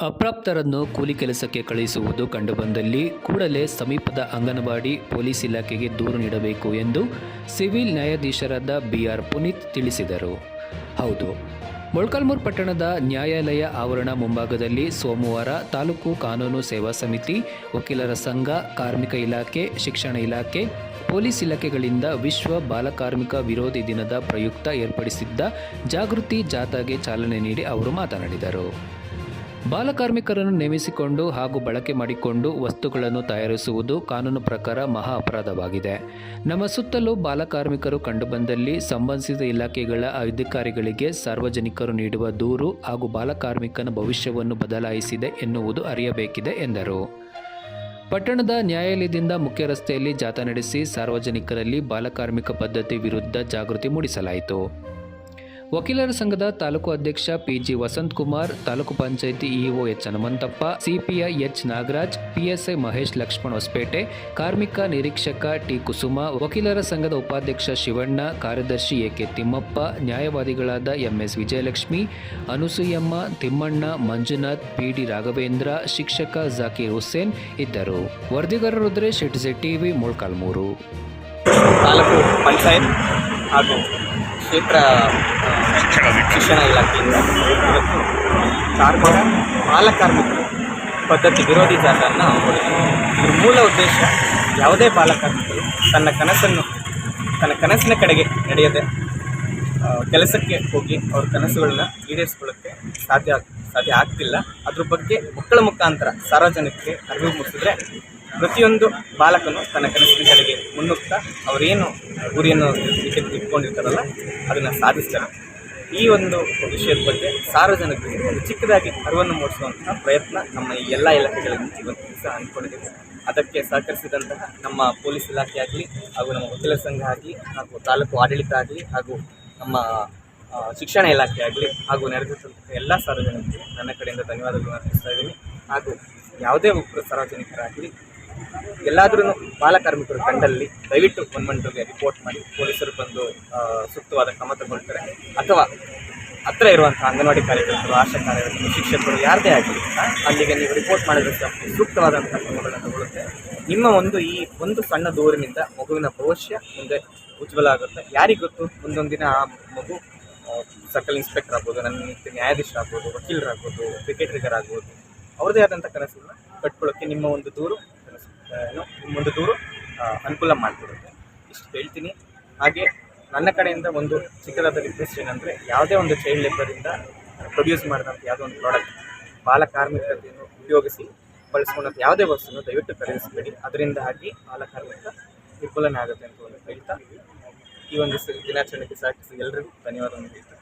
ಅಪ್ರಾಪ್ತರನ್ನು ಕೂಲಿ ಕೆಲಸಕ್ಕೆ ಕಳುಹಿಸುವುದು ಕಂಡುಬಂದಲ್ಲಿ ಕೂಡಲೇ ಸಮೀಪದ ಅಂಗನವಾಡಿ ಪೊಲೀಸ್ ಇಲಾಖೆಗೆ ದೂರು ನೀಡಬೇಕು ಎಂದು ಸಿವಿಲ್ ನ್ಯಾಯಾಧೀಶರಾದ ಬಿಆರ್ ಪುನೀತ್ ತಿಳಿಸಿದರು. ಹೌದು, ಮೊಳಕಾಲ್ಮೂರು ಪಟ್ಟಣದ ನ್ಯಾಯಾಲಯ ಆವರಣ ಮುಂಭಾಗದಲ್ಲಿ ಸೋಮವಾರ ತಾಲೂಕು ಕಾನೂನು ಸೇವಾ ಸಮಿತಿ, ವಕೀಲರ ಸಂಘ, ಕಾರ್ಮಿಕ ಇಲಾಖೆ, ಶಿಕ್ಷಣ ಇಲಾಖೆ, ಪೊಲೀಸ್ ಇಲಾಖೆಗಳಿಂದ ವಿಶ್ವ ಬಾಲಕಾರ್ಮಿಕ ವಿರೋಧಿ ದಿನದ ಪ್ರಯುಕ್ತ ಏರ್ಪಡಿಸಿದ್ದ ಜಾಗೃತಿ ಜಾಥಾಗೆ ಚಾಲನೆ ನೀಡಿ ಅವರು ಮಾತನಾಡಿದರು. ಬಾಲಕಾರ್ಮಿಕರನ್ನು ನೇಮಿಸಿಕೊಂಡು ಹಾಗೂ ಬಳಕೆ ಮಾಡಿಕೊಂಡು ವಸ್ತುಗಳನ್ನು ತಯಾರಿಸುವುದು ಕಾನೂನು ಪ್ರಕಾರ ಮಹಾ ಅಪರಾಧವಾಗಿದೆ. ನಮ್ಮ ಸುತ್ತಲೂ ಬಾಲಕಾರ್ಮಿಕರು ಕಂಡುಬಂದಲ್ಲಿ ಸಂಬಂಧಿಸಿದ ಇಲಾಖೆಗಳ ಅಧಿಕಾರಿಗಳಿಗೆ ಸಾರ್ವಜನಿಕರು ನೀಡುವ ದೂರು ಹಾಗೂ ಬಾಲಕಾರ್ಮಿಕನ ಭವಿಷ್ಯವನ್ನು ಬದಲಾಯಿಸಿದೆ ಎನ್ನುವುದು ಅರಿಯಬೇಕಿದೆ ಎಂದರು. ಪಟ್ಟಣದ ನ್ಯಾಯಾಲಯದಿಂದ ಮುಖ್ಯ ರಸ್ತೆಯಲ್ಲಿ ಜಾಥಾ ನಡೆಸಿ ಸಾರ್ವಜನಿಕರಲ್ಲಿ ಬಾಲಕಾರ್ಮಿಕ ಪದ್ಧತಿ ವಿರುದ್ಧ ಜಾಗೃತಿ ಮೂಡಿಸಲಾಯಿತು. ವಕೀಲರ ಸಂಘದ ತಾಲೂಕು ಅಧ್ಯಕ್ಷ PG Vasanthakumar, taluk panchayat EO H Hanumanthappa, CPI H Nagaraj, PSI Mahesh Lakshman Hosapete, ಕಾರ್ಮಿಕ ನಿರೀಕ್ಷಕ ಟಿ ಕುಸುಮ, ವಕೀಲರ ಸಂಘದ ಉಪಾಧ್ಯಕ್ಷ ಶಿವಣ್ಣ, ಕಾರ್ಯದರ್ಶಿ ಎಕೆ ತಿಮ್ಮಪ್ಪ, ನ್ಯಾಯವಾದಿಗಳಾದ ಎಂಎಸ್ ವಿಜಯಲಕ್ಷ್ಮಿ, ಅನುಸೂಯಮ್ಮ, ತಿಮ್ಮಣ್ಣ, ಮಂಜುನಾಥ್, ಪಿಡಿ ರಾಘವೇಂದ್ರ, ಶಿಕ್ಷಕ ಜಾಕೀರ್ ಹುಸೇನ್ ಇದ್ದರು. ವರದಿಗಾರ ರುದ್ರೇಶ್, ಟಿವಿ, ಮೊಳಕಾಲ್ಮೂರು. ತಾಲೂಕು ಪಂಚಾಯತ್ ಹಾಗೂ ಕ್ಷೇತ್ರ ಶಿಕ್ಷಣ ಇಲಾಖೆಯಿಂದ ಇವತ್ತು ಕಾರ್ಮಿಕ ಬಾಲಕಾರ್ಮಿಕರು ಪದ್ಧತಿ ವಿರೋಧಿ ಜಾಥಾವನ್ನು ಹಮ್ಮಿಕೊಂಡಿದೆ. ಇದರ ಮೂಲ ಉದ್ದೇಶ ಯಾವುದೇ ಬಾಲಕಾರ್ಮಿಕರು ತನ್ನ ಕನಸಿನ ಕಡೆಗೆ ನಡೆಯದೆ ಕೆಲಸಕ್ಕೆ ಹೋಗಿ ಅವ್ರ ಕನಸುಗಳನ್ನ ಈಡೇರಿಸ್ಕೊಳ್ಳೋಕ್ಕೆ ಸಾಧ್ಯ ಆಗ್ತಿಲ್ಲ. ಅದ್ರ ಬಗ್ಗೆ ಮಕ್ಕಳ ಮುಖಾಂತರ ಸಾರ್ವಜನಿಕರಿಗೆ ಅರಿವು ಮೂಡಿಸಿದ್ರೆ ಪ್ರತಿಯೊಂದು ಬಾಲಕನು ತನ್ನ ಕನಸಿನ ಕಡೆಗೆ ಮುನ್ನುಗ್ತಾ ಅವರೇನು ಗುರಿಯನ್ನು ಇಟ್ಕೊಂಡಿರ್ತಾರಲ್ಲ ಅದನ್ನು ಸಾಧಿಸ್ತಾರೆ. ಈ ಒಂದು ವಿಷಯದ ಬಗ್ಗೆ ಸಾರ್ವಜನಿಕರಿಗೆ ಒಂದು ಚಿಕ್ಕದಾಗಿ ಅರಿವನ್ನು ಮೂಡಿಸುವಂತಹ ಪ್ರಯತ್ನ ನಮ್ಮ ಈ ಎಲ್ಲ ಇಲಾಖೆಗಳಿಂದ ಇವತ್ತು ದಿವಸ ಹಮ್ಮಿಕೊಂಡಿದ್ದೇವೆ. ಅದಕ್ಕೆ ಸಹಕರಿಸಿದಂತಹ ನಮ್ಮ ಪೊಲೀಸ್ ಇಲಾಖೆ ಆಗಲಿ ಹಾಗೂ ನಮ್ಮ ವಕೀಲರ ಸಂಘ ಆಗಲಿ ಹಾಗೂ ತಾಲೂಕು ಆಡಳಿತ ಆಗಲಿ ಹಾಗೂ ನಮ್ಮ ಶಿಕ್ಷಣ ಇಲಾಖೆ ಆಗಲಿ ಹಾಗೂ ನೆರೆದಿರುವಂತಹ ಎಲ್ಲ ಸಾರ್ವಜನಿಕರಿಗೆ ನನ್ನ ಕಡೆಯಿಂದ ಧನ್ಯವಾದಗಳನ್ನು ಅರ್ಪಿಸ್ತಾ ಇದ್ದೀನಿ. ಹಾಗೂ ಯಾವುದೇ ಒಬ್ಬರು ಸಾರ್ವಜನಿಕರಾಗಲಿ ಎಲ್ಲಾದ್ರೂ ಬಾಲಕಾರ್ಮಿಕರು ಕಂಡಲ್ಲಿ ದಯವಿಟ್ಟು ಗೌರ್ಮೆಂಟ್ಗೆ ರಿಪೋರ್ಟ್ ಮಾಡಿ ಪೊಲೀಸರು ಬಂದು ಸೂಕ್ತವಾದ ಕ್ರಮ ತಗೊಳ್ತಾರೆ. ಅಥವಾ ಹತ್ತಿರ ಇರುವಂಥ ಅಂಗನವಾಡಿ ಕಾರ್ಯಕರ್ತರು, ಆಶಾ ಕಾರ್ಯಕರ್ತರು, ಶಿಕ್ಷಕರು ಯಾರದೇ ಆಗಲಿ ಅಲ್ಲಿಗೆ ನೀವು ರಿಪೋರ್ಟ್ ಮಾಡಿದ್ರೆ ಸೂಕ್ತವಾದಂಥ ಕ್ರಮಗಳನ್ನು ತಗೊಳ್ಳುತ್ತೆ. ನಿಮ್ಮ ಈ ಒಂದು ಸಣ್ಣ ದೂರಿನಿಂದ ಮಗುವಿನ ಭವಿಷ್ಯ ಮುಂದೆ ಉಜ್ವಲ ಆಗುತ್ತೆ. ಯಾರಿಗೆ ಗೊತ್ತು, ಮುಂದೊಂದು ದಿನ ಆ ಮಗು ಸರ್ಕಲ್ ಇನ್ಸ್ಪೆಕ್ಟರ್ ಆಗ್ಬೋದು, ನನ್ನ ನ್ಯಾಯಾಧೀಶರಾಗ್ಬೋದು, ವಕೀಲರಾಗ್ಬೋದು, ಕ್ರಿಕೆಟರಿಗರಾಗ್ಬೋದು, ಅವ್ರದ್ದೇ ಆದಂಥ ಕನಸನ್ನು ಕಟ್ಕೊಳ್ಳೋಕ್ಕೆ ನಿಮ್ಮ ಒಂದು ದೂರು ಅನುಕೂಲ ಮಾಡಿಕೊಡುತ್ತೆ. ಇಷ್ಟು ಹೇಳ್ತೀನಿ. ಹಾಗೆ ನನ್ನ ಕಡೆಯಿಂದ ಒಂದು ಚಿಕ್ಕದಾದ ರಿಕ್ವೆಸ್ಟ್ ಏನಂದರೆ, ಯಾವುದೇ ಒಂದು ಚೈಲ್ಡ್ ಲೇಬರಿಂದ ಪ್ರೊಡ್ಯೂಸ್ ಮಾಡಿದಂಥ ಯಾವುದೋ ಒಂದು ಪ್ರಾಡಕ್ಟ್ ಬಾಲಕಾರ್ಮಿಕತೆಯನ್ನು ಉಪಯೋಗಿಸಿ ಬಳಸ್ಕೊಂಡಂಥ ಯಾವುದೇ ವಸ್ತುವನ್ನು ದಯವಿಟ್ಟು ಖರೀದಿಸಬೇಡಿ. ಅದರಿಂದಾಗಿ ಬಾಲಕಾರ್ಮಿಕ ನಿರ್ಮೂಲನೆ ಆಗುತ್ತೆ ಅಂತ ಒಂದು ಹೇಳ್ತಾ ಈ ಒಂದು ದಿನಾಚರಣೆಗೆ ಸಹಕರಿಸಿ ಎಲ್ಲರಿಗೂ ಧನ್ಯವಾದವನ್ನು ಹೇಳ್ತೀನಿ.